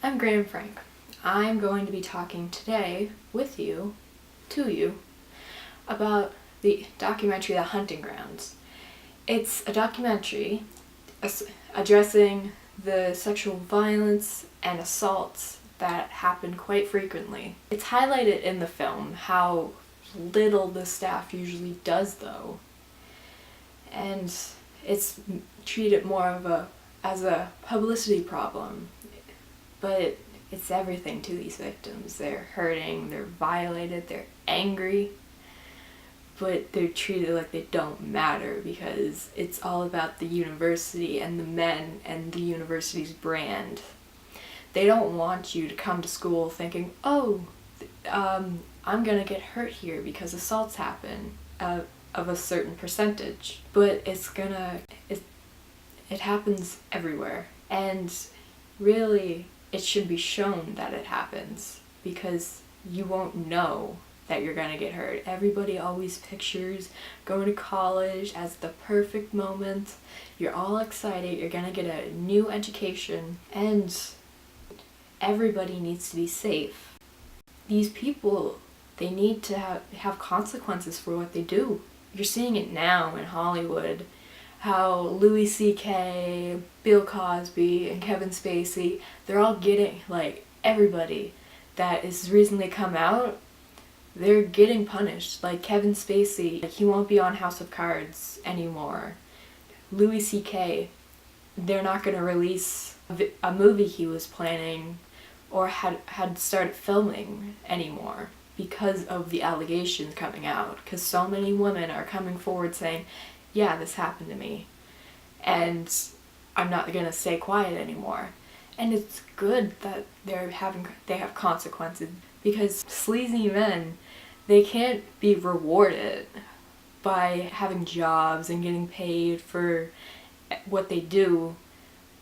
I'm Graham Frank. I'm going to be talking today with you, to you, about the documentary The Hunting Grounds. It's a documentary addressing the sexual violence and assaults that happen quite frequently. It's highlighted in the film how little the staff usually does, though, and it's treated more as a publicity problem. But it's everything to these victims. They're hurting, they're violated, they're angry, but they're treated like they don't matter because it's all about the university and the men and the university's brand. They don't want you to come to school thinking, I'm gonna get hurt here because assaults happen of a certain percentage. But it happens everywhere. And really, it should be shown that it happens because you won't know that you're gonna get hurt. Everybody always pictures going to college as the perfect moment. You're all excited, you're gonna get a new education, and everybody needs to be safe. These people, they need to have consequences for what they do. You're seeing it now in Hollywood. How Louis C.K., Bill Cosby, and Kevin Spacey, they're all getting, everybody that has recently come out, they're getting punished. Like Kevin Spacey, he won't be on House of Cards anymore. Louis C.K., they're not going to release a movie he was planning or had started filming anymore because of the allegations coming out. Because so many women are coming forward saying, yeah, this happened to me, and I'm not gonna stay quiet anymore. And it's good that they have consequences, because sleazy men, they can't be rewarded by having jobs and getting paid for what they do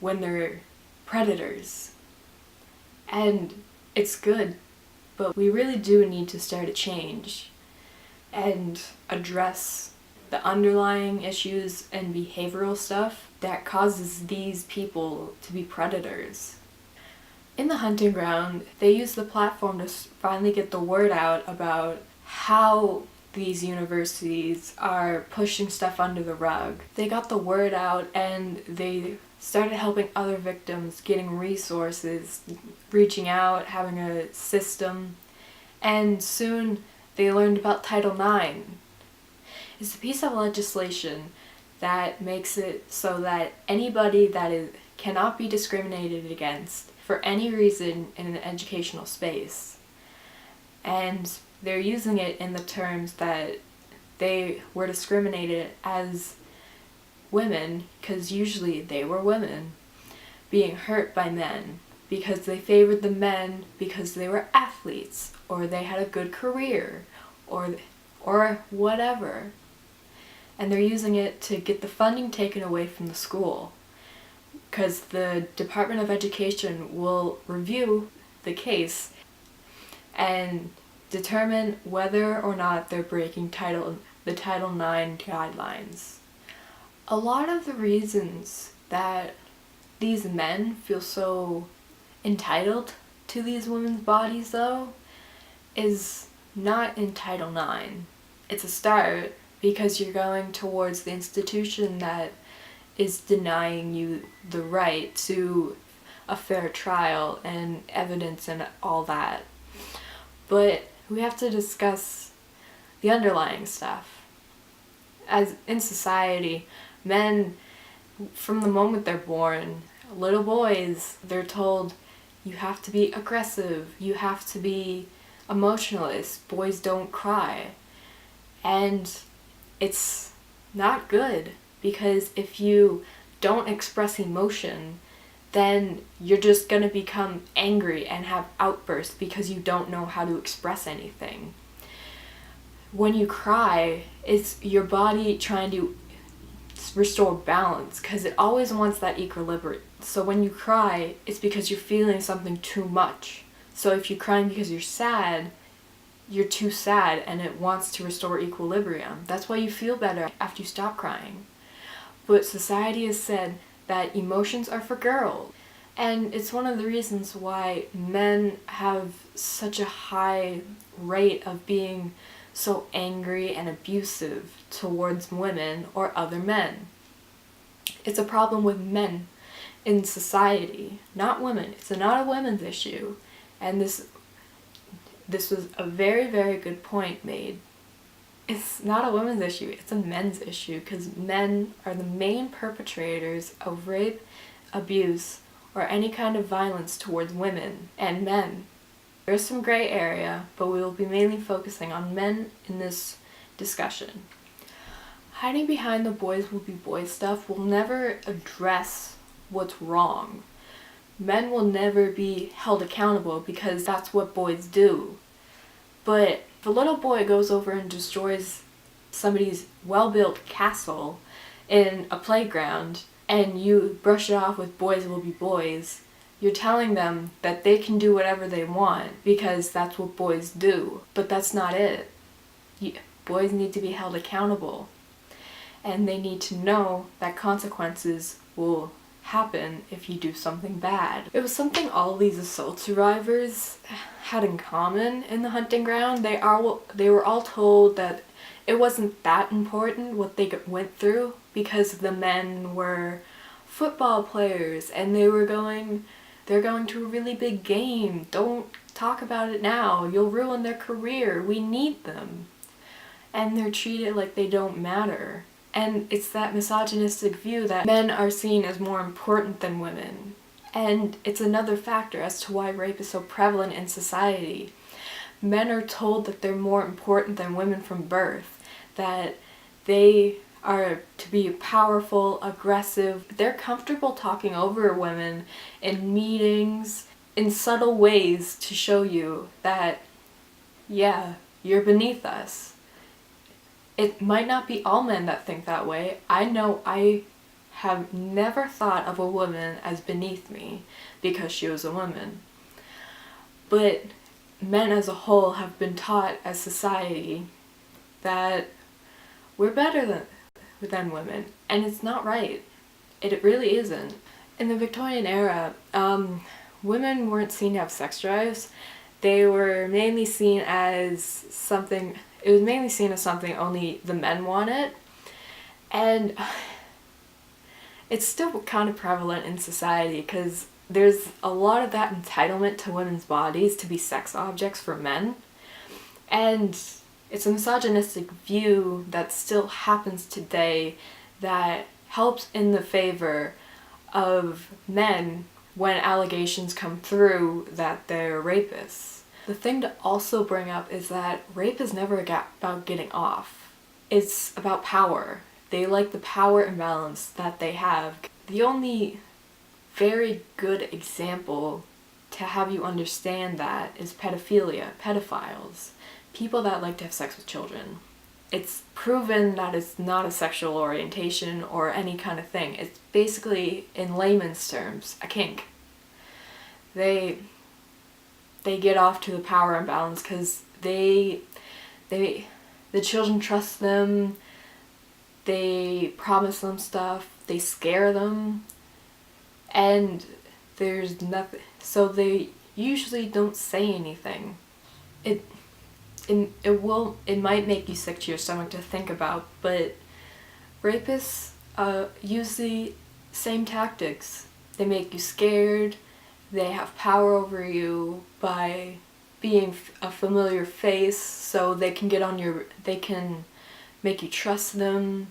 when they're predators. And it's good, but we really do need to start a change and address the underlying issues and behavioral stuff that causes these people to be predators. In The Hunting Ground, they use the platform to finally get the word out about how these universities are pushing stuff under the rug. They got the word out and they started helping other victims, getting resources, reaching out, having a system, and soon they learned about Title IX. It's a piece of legislation that makes it so that anybody cannot be discriminated against for any reason in an educational space. And they're using it in the terms that they were discriminated as women, because usually they were women, being hurt by men because they favored the men because they were athletes, or they had a good career, or whatever. And they're using it to get the funding taken away from the school, because the Department of Education will review the case and determine whether or not they're breaking the Title IX guidelines. A lot of the reasons that these men feel so entitled to these women's bodies, though, is not in Title IX. It's a start, because you're going towards the institution that is denying you the right to a fair trial and evidence and all that. But we have to discuss the underlying stuff. As in society, men, from the moment they're born, little boys, they're told, you have to be aggressive, you have to be emotionalist, boys don't cry. And it's not good, because if you don't express emotion, then you're just gonna become angry and have outbursts because you don't know how to express anything. When you cry, it's your body trying to restore balance, because it always wants that equilibrium. So when you cry, it's because you're feeling something too much. So if you're crying because you're sad, you're too sad and it wants to restore equilibrium. That's why you feel better after you stop crying. But society has said that emotions are for girls. And it's one of the reasons why men have such a high rate of being so angry and abusive towards women or other men. It's a problem with men in society, not women. It's not a women's issue. And this was a very, very good point made. It's not a women's issue, it's a men's issue, because men are the main perpetrators of rape, abuse, or any kind of violence towards women and men. There's some gray area, but we will be mainly focusing on men in this discussion. Hiding behind the boys will be boys stuff will never address what's wrong. Men will never be held accountable because that's what boys do. But if a little boy goes over and destroys somebody's well-built castle in a playground and you brush it off with boys will be boys, you're telling them that they can do whatever they want because that's what boys do. But that's not it. Boys need to be held accountable. And they need to know that consequences will happen if you do something bad. It was something all these assault survivors had in common in the hunting ground. They were all told that it wasn't that important what they went through because the men were football players and they're going to a really big game. Don't talk about it now. You'll ruin their career. We need them. And they're treated like they don't matter. And it's that misogynistic view that men are seen as more important than women. And it's another factor as to why rape is so prevalent in society. Men are told that they're more important than women from birth, that they are to be powerful, aggressive. They're comfortable talking over women in meetings, in subtle ways to show you that, yeah, you're beneath us. It might not be all men that think that way. I know I have never thought of a woman as beneath me because she was a woman. But men as a whole have been taught as society that we're better than women, and it's not right. It really isn't. In the Victorian era, women weren't seen to have sex drives. They were mainly seen as something. It was mainly seen as something only the men wanted, and it's still kind of prevalent in society because there's a lot of that entitlement to women's bodies to be sex objects for men, and it's a misogynistic view that still happens today that helps in the favor of men when allegations come through that they're rapists. The thing to also bring up is that rape is never about getting off. It's about power. They like the power imbalance that they have. The only very good example to have you understand that is pedophilia, pedophiles, people that like to have sex with children. It's proven that it's not a sexual orientation or any kind of thing. It's basically, in layman's terms, a kink. They get off to the power imbalance because the children trust them, they promise them stuff, they scare them, and there's nothing, so they usually don't say anything. It might make you sick to your stomach to think about, but rapists use the same tactics. They make you scared. They have power over you by being a familiar face, so they can make you trust them,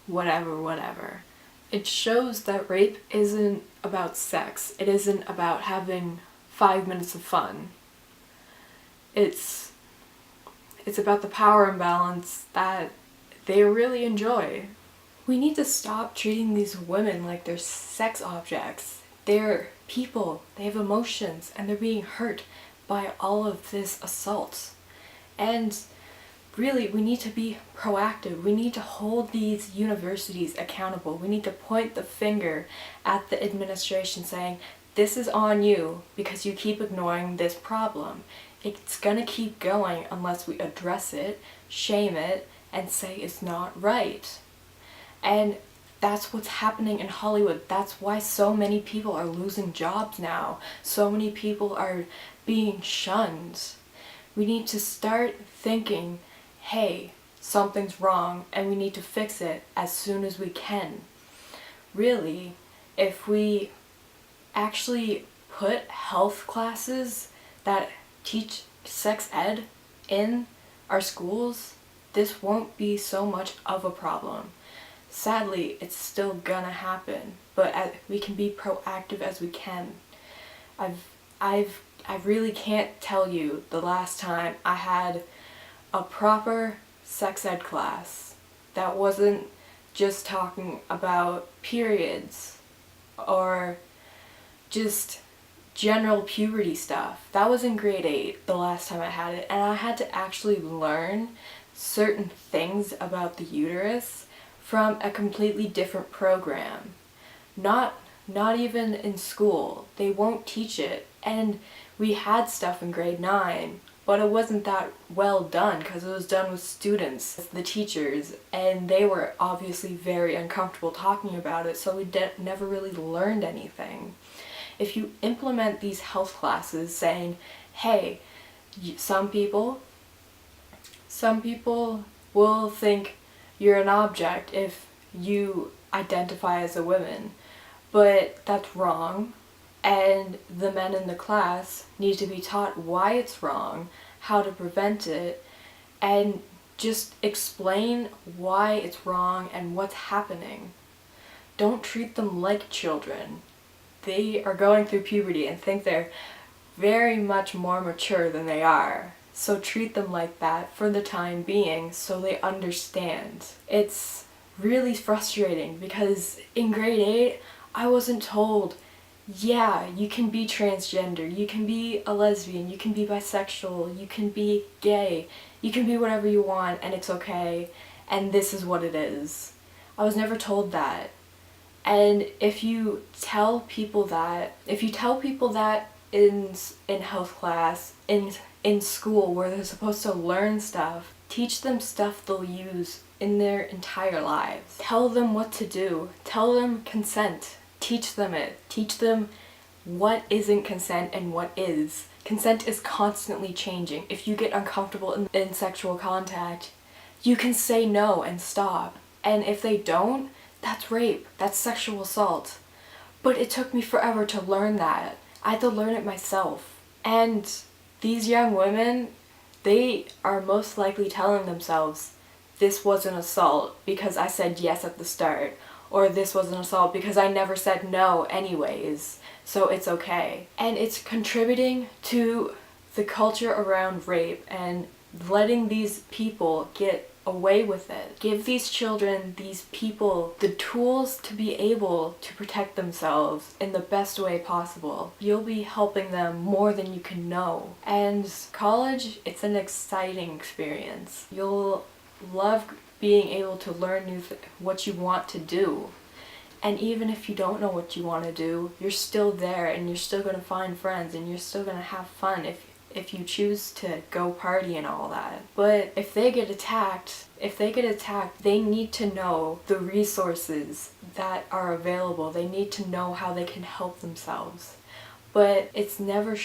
whatever. It shows that rape isn't about sex. It isn't about having 5 minutes of fun. It's about the power imbalance that they really enjoy. We need to stop treating these women like they're sex objects. They're people, they have emotions, and they're being hurt by all of this assault. And really, we need to be proactive. We need to hold these universities accountable. We need to point the finger at the administration saying, this is on you because you keep ignoring this problem. It's gonna keep going unless we address it, shame it, and say it's not right. And That's what's happening in Hollywood. That's why so many people are losing jobs now. So many people are being shunned. We need to start thinking, hey, something's wrong and we need to fix it as soon as we can. Really, if we actually put health classes that teach sex ed in our schools, this won't be so much of a problem. Sadly, it's still gonna happen, but we can be proactive as we can. I really can't tell you the last time I had a proper sex ed class that wasn't just talking about periods or just general puberty stuff. That was in grade 8 the last time I had it, and I had to actually learn certain things about the uterus from a completely different program. Not even in school. They won't teach it. And we had stuff in grade 9, but it wasn't that well done because it was done with students, the teachers, and they were obviously very uncomfortable talking about it, so we never really learned anything. If you implement these health classes saying, hey, some people will think you're an object if you identify as a woman, but that's wrong, and the men in the class need to be taught why it's wrong, how to prevent it, and just explain why it's wrong and what's happening. Don't treat them like children. They are going through puberty and think they're very much more mature than they are. So treat them like that for the time being so they understand. It's really frustrating because in grade 8, I wasn't told, yeah, you can be transgender, you can be a lesbian, you can be bisexual, you can be gay, you can be whatever you want and it's okay, and this is what it is. I was never told that. And if you tell people that in health class, in school where they're supposed to learn stuff, teach them stuff they'll use in their entire lives. Tell them what to do. Tell them consent. Teach them it. Teach them what isn't consent and what is. Consent is constantly changing. If you get uncomfortable in sexual contact, you can say no and stop. And if they don't, that's rape. That's sexual assault. But it took me forever to learn that. I had to learn it myself. And these young women, they are most likely telling themselves, this was an assault because I said yes at the start, or this was an assault because I never said no anyways, so it's okay. And it's contributing to the culture around rape and letting these people get away with it. Give these children, these people, the tools to be able to protect themselves in the best way possible. You'll be helping them more than you can know. And college, it's an exciting experience. You'll love being able to learn what you want to do. And even if you don't know what you want to do, you're still there and you're still going to find friends and you're still going to have fun if you choose to go party and all that. But if they get attacked, they need to know the resources that are available. They need to know how they can help themselves. But it's never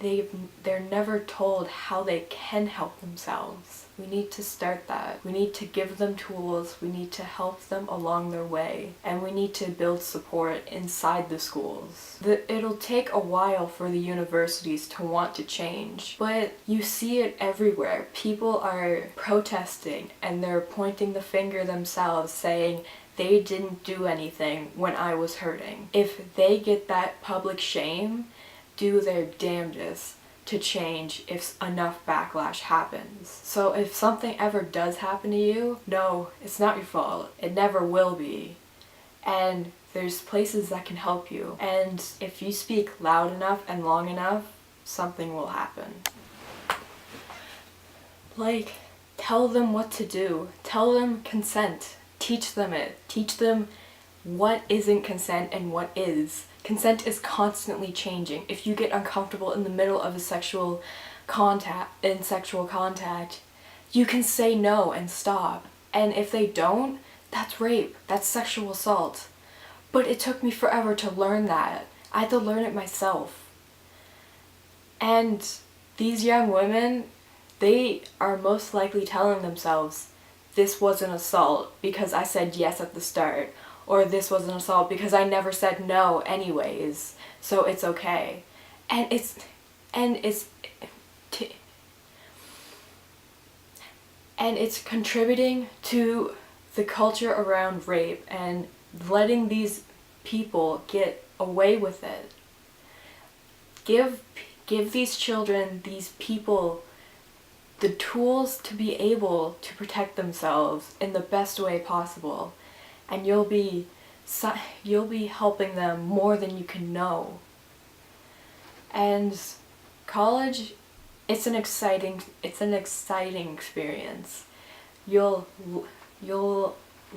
they're never told how they can help themselves. We need to start that. We need to give them tools, we need to help them along their way, and we need to build support inside the schools. It'll take a while for the universities to want to change, but you see it everywhere. People are protesting and they're pointing the finger themselves, saying they didn't do anything when I was hurting. If they get that public shame, do their damnedest to change if enough backlash happens. So if something ever does happen to you, no, it's not your fault. It never will be. And there's places that can help you. And if you speak loud enough and long enough, something will happen. Like, tell them what to do. Tell them consent. Teach them it. Teach them what isn't consent and what is. Consent is constantly changing. If you get uncomfortable in the middle of a sexual contact, you can say no and stop. And if they don't, that's rape, that's sexual assault. But it took me forever to learn that. I had to learn it myself. And these young women, they are most likely telling themselves, this was an assault because I said yes at the start, or this was an assault because I never said no anyways, so it's okay. And it's contributing to the culture around rape and letting these people get away with it. Give these children, these people, the tools to be able to protect themselves in the best way possible, and you'll be helping them more than you can know. And college, it's an exciting experience. You'll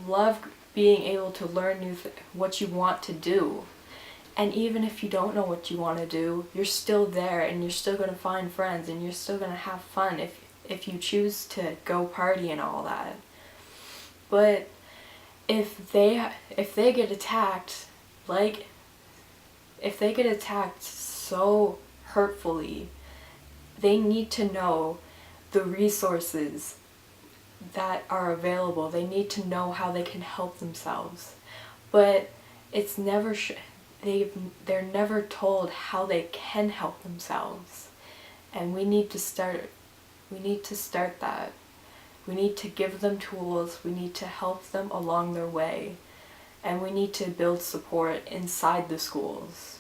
love being able to learn what you want to do. And even if you don't know what you want to do, you're still there and you're still going to find friends and you're still going to have fun if you choose to go party and all that. But if they get attacked, if they get attacked so hurtfully, they need to know the resources that are available. They need to know how they can help themselves. But it's never they're never told how they can help themselves. And we need to start that. We need to give them tools, we need to help them along their way, and we need to build support inside the schools.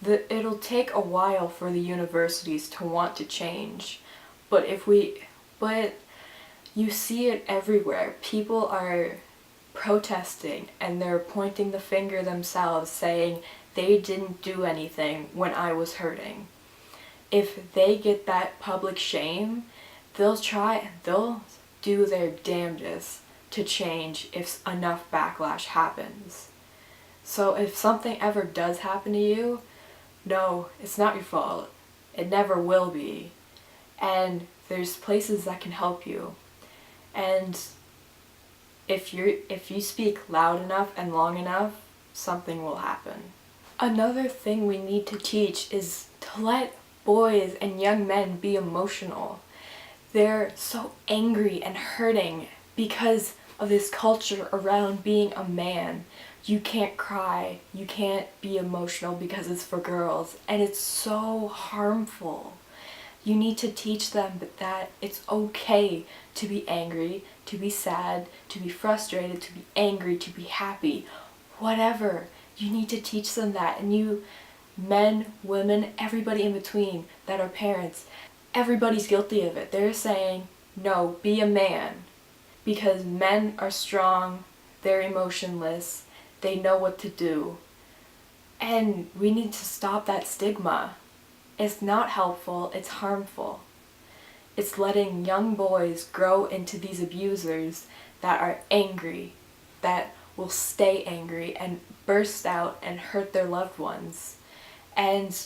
It'll take a while for the universities to want to change, but you see it everywhere. People are protesting and they're pointing the finger themselves, saying they didn't do anything when I was hurting. If they get that public shame, they'll do their damnedest to change if enough backlash happens. So if something ever does happen to you, no, it's not your fault. It never will be. And there's places that can help you. And if you speak loud enough and long enough, something will happen. Another thing we need to teach is to let boys and young men be emotional. They're so angry and hurting because of this culture around being a man. You can't cry, you can't be emotional because it's for girls, and it's so harmful. You need to teach them that it's okay to be angry, to be sad, to be frustrated, to be angry, to be happy, whatever. You need to teach them that, and you, men, women, everybody in between that are parents, everybody's guilty of it. They're saying, no, be a man. Because men are strong, they're emotionless, they know what to do. And we need to stop that stigma. It's not helpful, it's harmful. It's letting young boys grow into these abusers that are angry, that will stay angry and burst out and hurt their loved ones. And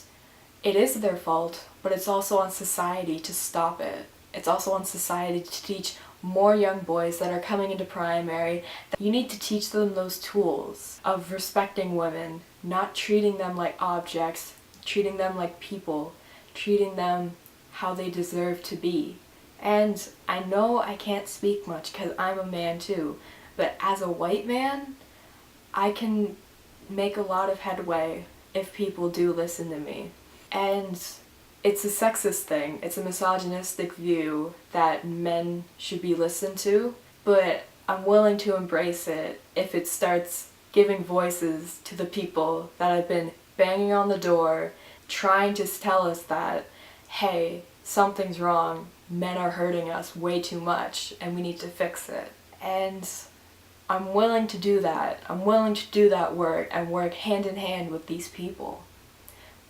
it is their fault, but it's also on society to stop it. It's also on society to teach more young boys that are coming into primary. You need to teach them those tools of respecting women, not treating them like objects, treating them like people, treating them how they deserve to be. And I know I can't speak much because I'm a man too, but as a white man, I can make a lot of headway if people do listen to me. And it's a sexist thing, it's a misogynistic view that men should be listened to, but I'm willing to embrace it if it starts giving voices to the people that have been banging on the door, trying to tell us that, hey, something's wrong, men are hurting us way too much, and we need to fix it. And I'm willing to do that. I'm willing to do that work and work hand in hand with these people.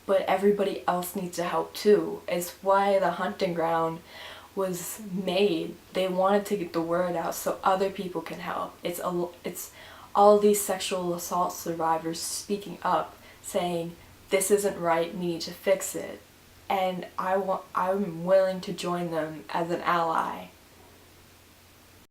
But everybody else needs to help too. It's why the hunting ground was made. They wanted to get the word out so other people can help. It's all these sexual assault survivors speaking up, saying, this isn't right, we need to fix it. And I'm willing to join them as an ally.